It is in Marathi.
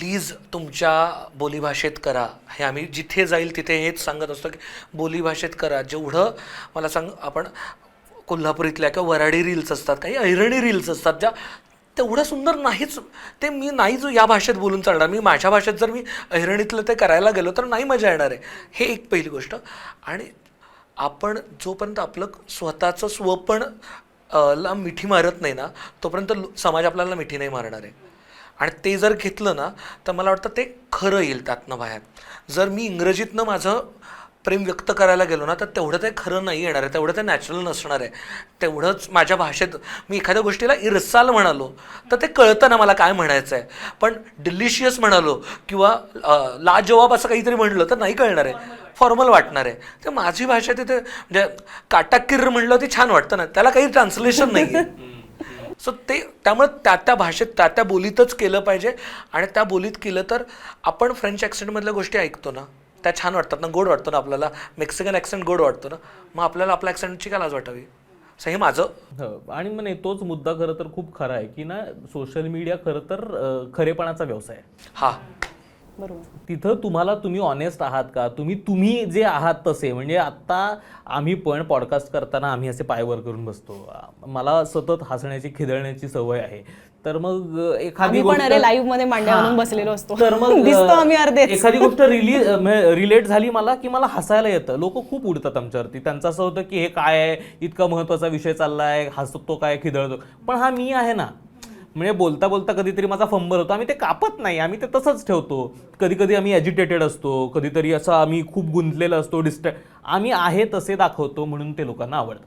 प्लीज तुमच्या बोलीभाषेत करा. हे आम्ही जिथे जाईल तिथे हेच सांगत असतो की बोलीभाषेत करा. जेवढं मला सांग, आपण कोल्हापुरीतल्या किंवा वराडी रील्स असतात, काही ऐरणी रील्स असतात ज्या तेवढं सुंदर नाहीच, ते मी नाही जो या भाषेत बोलून चालणार. मी माझ्या भाषेत जर मी ऐरणीतलं ते करायला गेलो तर नाही मजा येणार आहे. हे एक पहिली गोष्ट. आणि आपण जोपर्यंत आपलं स्वतःचं स्वपण ला मिठी मारत नाही ना, तोपर्यंत समाज आपल्याला मिठी नाही मारणार आहे. आणि ते जर घेतलं ना तर मला वाटतं ते खरं येईल त्यातनं बाहेर. जर मी इंग्रजीतनं माझं प्रेम व्यक्त करायला गेलो ना तर तेवढं ते खरं नाही येणार आहे, तेवढं ते नॅचरल नसणार आहे. तेवढंच माझ्या भाषेत मी एखाद्या गोष्टीला इरसाल म्हणालो तर ते कळतं ना मला काय म्हणायचं आहे. पण डिलिशियस म्हणालो किंवा लाजवाब असं काहीतरी म्हणलं तर नाही कळणार आहे, फॉर्मल वाटणार आहे. तर माझी भाषा तिथे म्हणजे काटाकिर म्हणलं ते छान वाटतं ना, त्याला काही ट्रान्सलेशन नाही आहे. सो ते त्यामुळे त्या भाषेत त्या बोलीतच केलं पाहिजे. आणि त्या बोलीत केलं तर आपण फ्रेंच ॲक्सेंटमधल्या गोष्टी ऐकतो ना त्या छान वाटतात ना, गोड वाटतो ना आपल्याला. मेक्सिकन ॲक्सेंट गोड वाटतो ना, मग आपल्याला आपल्या ॲक्सेंटची काय लाज वाटावी. असं हे माझं. आणि मग नाही, तोच मुद्दा खरं तर खूप खरा आहे की ना, सोशल मीडिया खरं तर खरेपणाचा व्यवसाय आहे. हा बरोबर. तिथं तुम्ही ऑनेस्ट आहात का, तुम्ही जे आहात तसे. म्हणजे आत्ता आम्ही पण पॉडकास्ट करताना आम्ही असे पायवर करून बसतो. मला सतत हसण्याची खिदळण्याची सवय आहे. तर मग एखादी पण अरे लाईव्ह मध्ये मांड्या आणून बसलेलो असतो, तर मग दिसतो आम्ही अर्धेच. एखादी गोष्ट रिलेट झाली मला की मला हसायला येतं. लोक खूप उडतात आमच्यावरती. त्यांचं असं होतं की हे काय आहे, इतका महत्त्वाचा विषय चाललाय, हसतो काय, खिदळतो. पण हा मी आहे ना. म्हणजे बोलता बोलता कधीतरी माझा फंबल होतो. आम्ही ते कापत नाही, आम्ही ते तसंच ठेवतो. कधी कधी आम्ही ॲजिटेटेड असतो, कधीतरी असं आम्ही खूप गुंतलेलं असतो, आम्ही आहे तसे दाखवतो, म्हणून ते लोकांना आवडतं.